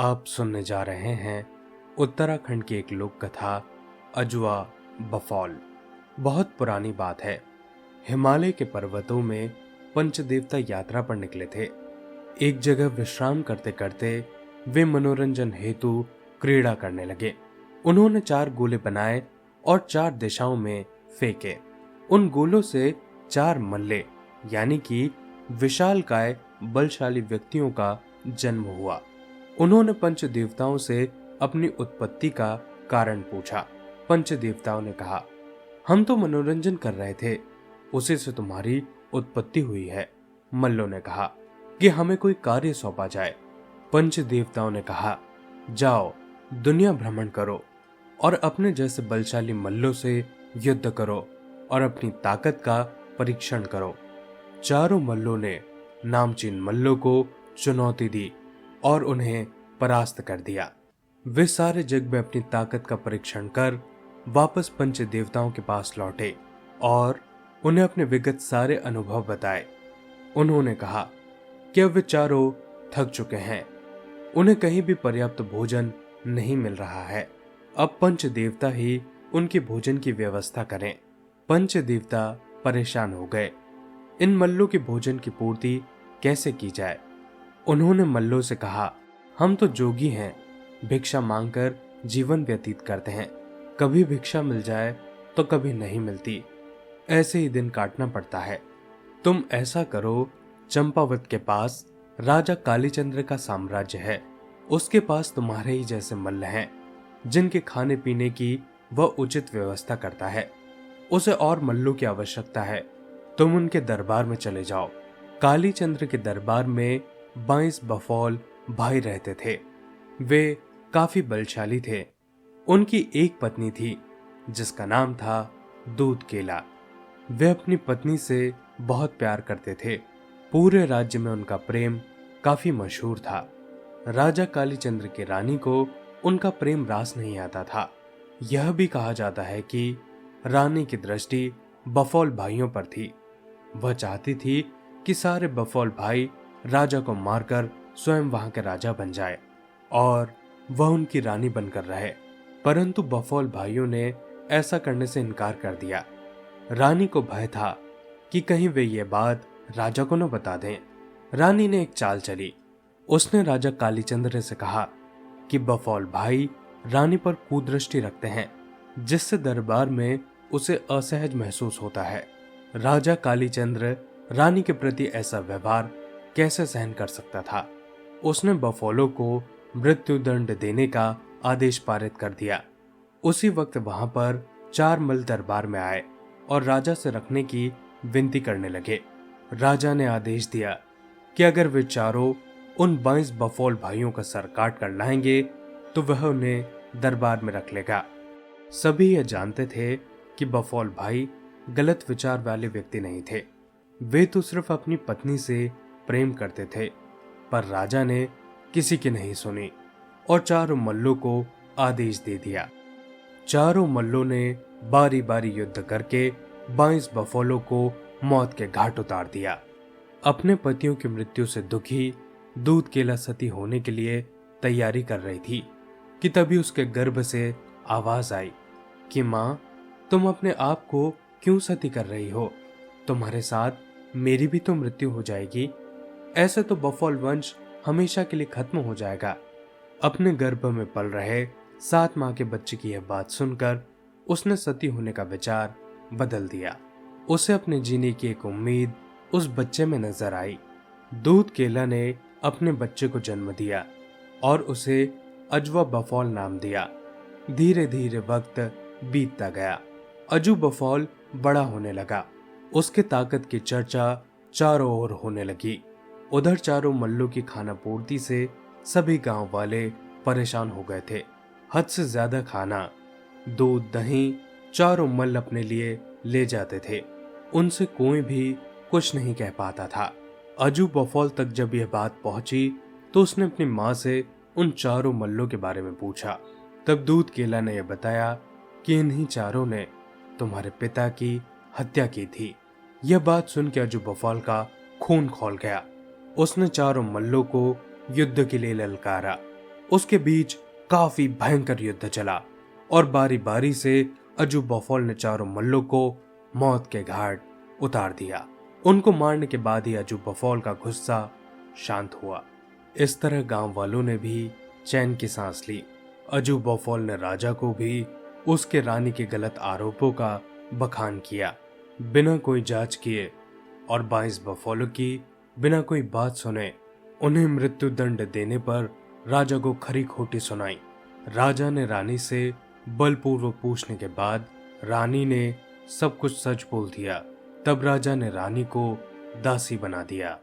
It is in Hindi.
आप सुनने जा रहे हैं उत्तराखंड की एक लोक कथा अजवा बफौल। बहुत पुरानी बात है। हिमालय के पर्वतों में पंचदेवता यात्रा पर निकले थे। एक जगह विश्राम करते करते वे मनोरंजन हेतु क्रीड़ा करने लगे। उन्होंने 4 गोले बनाए और 4 दिशाओं में फेंके। उन गोलों से 4 मल्ले यानी कि विशालकाय बलशाली व्यक्तियों का जन्म हुआ। उन्होंने पंच देवताओं से अपनी उत्पत्ति का कारण पूछा। पंच देवताओं ने कहा, हम तो मनोरंजन कर रहे थे, उसी से तुम्हारी उत्पत्ति हुई है। मल्लों ने कहा कि हमें कोई कार्य सौंपा जाए। पंच देवताओं ने कहा, जाओ दुनिया भ्रमण करो और अपने जैसे बलशाली मल्लों से युद्ध करो और अपनी ताकत का परीक्षण करो। चारों मल्लों ने नामचीन मल्लों को चुनौती दी और उन्हें परास्त कर दिया। वे सारे जग में अपनी ताकत का परीक्षण कर वापस पंच देवताओं के पास लौटे और उन्हें अपने विगत सारे अनुभव बताए। उन्होंने कहा कि अब वे चारों थक चुके हैं, उन्हें कहीं भी पर्याप्त भोजन नहीं मिल रहा है। अब पंच देवता ही उनके भोजन की व्यवस्था करें। पंच देवता परेशान हो गए। इन मल्लों के भोजन की पूर्ति कैसे की जाए? उन्होंने मल्लों से कहा, हम तो जोगी हैं, भिक्षा मांगकर जीवन व्यतीत करते हैं। कभी भिक्षा मिल जाए तो कभी नहीं मिलती, ऐसे ही दिन काटना पड़ता है। तुम ऐसा करो, चंपावत के पास राजा कालीचंद्र का साम्राज्य है। उसके पास तुम्हारे ही जैसे मल्ल हैं, जिनके खाने पीने की वह उचित व्यवस्था करता है। उसे और मल्लों की आवश्यकता है। तुम उनके दरबार में चले जाओ। कालीचंद्र के दरबार में 22 बफौल भाई रहते थे। वे काफी बलशाली थे। उनकी एक पत्नी थी जिसका नाम था दूध केला। वे अपनी पत्नी से बहुत प्यार करते थे। पूरे राज्य में उनका प्रेम काफी मशहूर था। राजा कालीचंद्र की रानी को उनका प्रेम रास नहीं आता था। यह भी कहा जाता है कि रानी की दृष्टि बफौल भाइयों पर थी। वह चाहती थी कि सारे बफौल भाई राजा को मारकर स्वयं वहां के राजा बन जाए और वह उनकी रानी बनकर रहे, परंतु बफौल भाइयों ने ऐसा करने से इनकार कर दिया। रानी को भय था कि कहीं वे ये बात राजा को न बता दें। रानी ने एक चाल चली। उसने राजा कालीचंद्र से कहा कि बफौल भाई रानी पर कुदृष्टि रखते हैं, जिससे दरबार में उसे असहज महसूस होता है। राजा कालीचंद्र रानी के प्रति ऐसा व्यवहार कैसे सहन कर सकता था? उसने बफौलों को मृत्युदंड देने का आदेश पारित कर दिया। उसी वक्त वहां पर 4 मल्ल दरबार में आए और राजा से रखने की विनती करने लगे। राजा ने आदेश दिया कि अगर वे चारों उन 22 बफौल भाइयों का सर काट कर लाएंगे तो वह उन्हें दरबार में रख लेगा। सभी यह जानते थे कि बफौल भाई गलत विचार वाले व्यक्ति नहीं थे। वे तो सिर्फ अपनी पत्नी से प्रेम करते थे। पर राजा ने किसी की नहीं सुनी और चारों मल्लों को आदेश दे दिया। चारों मल्लों ने बारी बारी युद्ध करके 22 बफौलों को मौत के घाट उतार दिया। अपने पतियों की मृत्यु से दुखी दूध केला सती होने के लिए तैयारी कर रही थी कि तभी उसके गर्भ से आवाज आई कि मां, तुम अपने आप को क्यों सती कर रही हो? तुम्हारे साथ मेरी भी तो मृत्यु हो जाएगी। ऐसे तो बफौल वंश हमेशा के लिए खत्म हो जाएगा। अपने गर्भ में पल रहे 7 माह के बच्चे की यह बात सुनकर उसने सती होने का विचार बदल दिया। उसे अपने जीने की एक उम्मीद उस बच्चे में नजर आई। दूध केला ने अपने बच्चे को जन्म दिया और उसे अजवा बफौल नाम दिया। धीरे धीरे वक्त बीतता गया। अजू बफौल बड़ा होने लगा। उसके ताकत की चर्चा चारों ओर होने लगी। उधर चारों मल्लों की खाना पूर्ति से सभी गांव वाले परेशान हो गए थे। हद से ज्यादा खाना, दूध, दही चारों मल्ल अपने लिए ले जाते थे। उनसे कोई भी कुछ नहीं कह पाता था। अजू बफौल तक जब यह बात पहुंची तो उसने अपनी मां से उन चारों मल्लों के बारे में पूछा। तब दूध केला ने यह बताया कि इन्हीं चारों ने तुम्हारे पिता की हत्या की थी। यह बात सुन के अजू बफौल का खून खौल गया। उसने चारों मल्लों को युद्ध के लिए ललकारा। उसके बीच काफी भयंकर युद्ध चला और बारी बारी से अजू बफौल ने चारों मल्लों को मौत के घाट उतार दिया। उनको मारने के बाद ही अजू बफौल का गुस्सा शांत हुआ। इस तरह गांव वालों ने भी चैन की सांस ली। अजू बफौल ने राजा को भी उसके रानी के गलत आरोपों का बखान किया, बिना कोई जांच किए, और 22 बफौलों की बिना कोई बात सुने उन्हें मृत्यु दंड देने पर राजा को खरी खोटी सुनाई। राजा ने रानी से बलपूर्वक पूछने के बाद रानी ने सब कुछ सच बोल दिया। तब राजा ने रानी को दासी बना दिया।